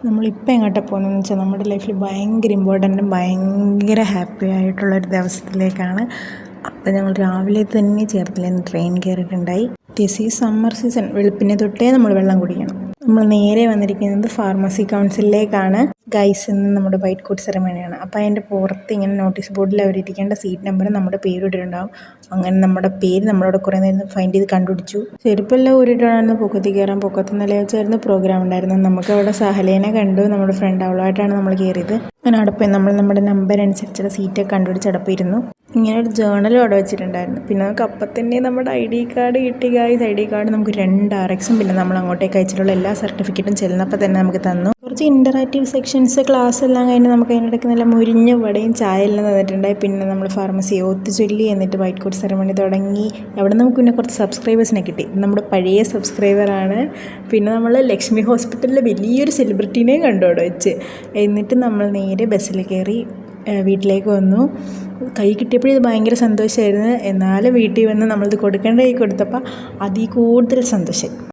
നമ്മളിപ്പോൾ എങ്ങോട്ടാണ് പോകുന്നതെന്ന് വെച്ചാൽ നമ്മുടെ ലൈഫിൽ ഭയങ്കര ഇമ്പോർട്ടൻറ്റും ഭയങ്കര ഹാപ്പി ആയിട്ടുള്ളൊരു ദിവസത്തിലേക്കാണ്. അപ്പോൾ ഞങ്ങൾ രാവിലെ തന്നെ ചേർത്തലേന്ന് ട്രെയിൻ കയറിയിട്ടുണ്ടായി. ദിസ് ഈ സമ്മർ സീസൺ. വെളുപ്പിനെ തൊട്ടേ നമ്മൾ വെള്ളം കുടിക്കണം. നമ്മൾ നേരെ വന്നിരിക്കുന്നത് ഫാർമസി കൗൺസിലിലേക്കാണ്. ഗൈസ് ഇന്ന് നമ്മുടെ വൈറ്റ് കോട്ട് സെറമണിയാണ്. അപ്പോൾ അതിൻ്റെ പുറത്ത് ഇങ്ങനെ നോട്ടീസ് ബോർഡിൽ അവരിരിക്കേണ്ട സീറ്റ് നമ്പറും നമ്മുടെ പേര് ഇട്ടിട്ടുണ്ടാകും. അങ്ങനെ നമ്മുടെ പേര് നമ്മളോട് കുറേ നേരം ഫൈൻഡ് ചെയ്ത് കണ്ടുപിടിച്ചു. ചെരുപ്പെല്ലാം ഊരിയിട്ടാണ് പൊക്കത്തിൽ കയറാൻ. പൊക്കത്ത് നില വെച്ചായിരുന്നു പ്രോഗ്രാം ഉണ്ടായിരുന്നത്. നമുക്ക് അവിടെ സഹലേനെ കണ്ടു. നമ്മുടെ ഫ്രണ്ട് അവളുമായിട്ടാണ് നമ്മൾ കയറിയത്. അങ്ങനെ അവിടെ പോയി നമ്മൾ നമ്മുടെ നമ്പർ അനുസരിച്ചുള്ള സീറ്റൊക്കെ കണ്ടുപിടിച്ച് അവിടെ പോയിരുന്നു. ഇങ്ങനെ ഒരു ജേർണലും അവിടെ വെച്ചിട്ടുണ്ടായിരുന്നു. പിന്നെ നമുക്ക് അപ്പം തന്നെ നമ്മുടെ ID കാർഡ് കിട്ടി. ഗായ്സ് ID കാർഡ് നമുക്ക് 2 RXും പിന്നെ നമ്മൾ അങ്ങോട്ടേക്ക് അയച്ചിട്ടുള്ള എല്ലാ സർട്ടിഫിക്കറ്റും ചെല്ലുന്നപ്പോൾ തന്നെ നമുക്ക് തന്നു. കുറച്ച് ഇൻ്ററാക്റ്റീവ് സെക്ഷൻസ് ക്ലാസ് എല്ലാം കഴിഞ്ഞ് നമുക്ക് അതിനിടയ്ക്ക് നല്ല മുരിഞ്ഞ വടയും ചായ എല്ലാം തന്നിട്ടുണ്ടായി. പിന്നെ നമ്മൾ ഫാർമസി ഓത്ത് ചൊല്ലി എന്നിട്ട് വൈറ്റ് കോട്ട് സെറമണി തുടങ്ങി. അവിടെ നമുക്ക് പിന്നെ കുറച്ച് സബ്സ്ക്രൈബേഴ്സിനെ കിട്ടി. നമ്മുടെ പഴയ സബ്സ്ക്രൈബറാണ്. പിന്നെ നമ്മൾ ലക്ഷ്മി ഹോസ്പിറ്റലിലെ വലിയൊരു സെലിബ്രിറ്റീനെയും കണ്ടു അവിടെ വെച്ച്. എന്നിട്ട് നമ്മൾ നേരെ ബസ്സിൽ കയറി വീട്ടിലേക്ക് വന്നു. കൈ കിട്ടിയപ്പോഴും ഇത് ഭയങ്കര സന്തോഷമായിരുന്നു. എന്നാലും വീട്ടിൽ വന്ന് നമ്മളിത് കൊടുക്കേണ്ട കൈ കൊടുത്തപ്പോൾ അതിൽ കൂടുതൽ സന്തോഷം.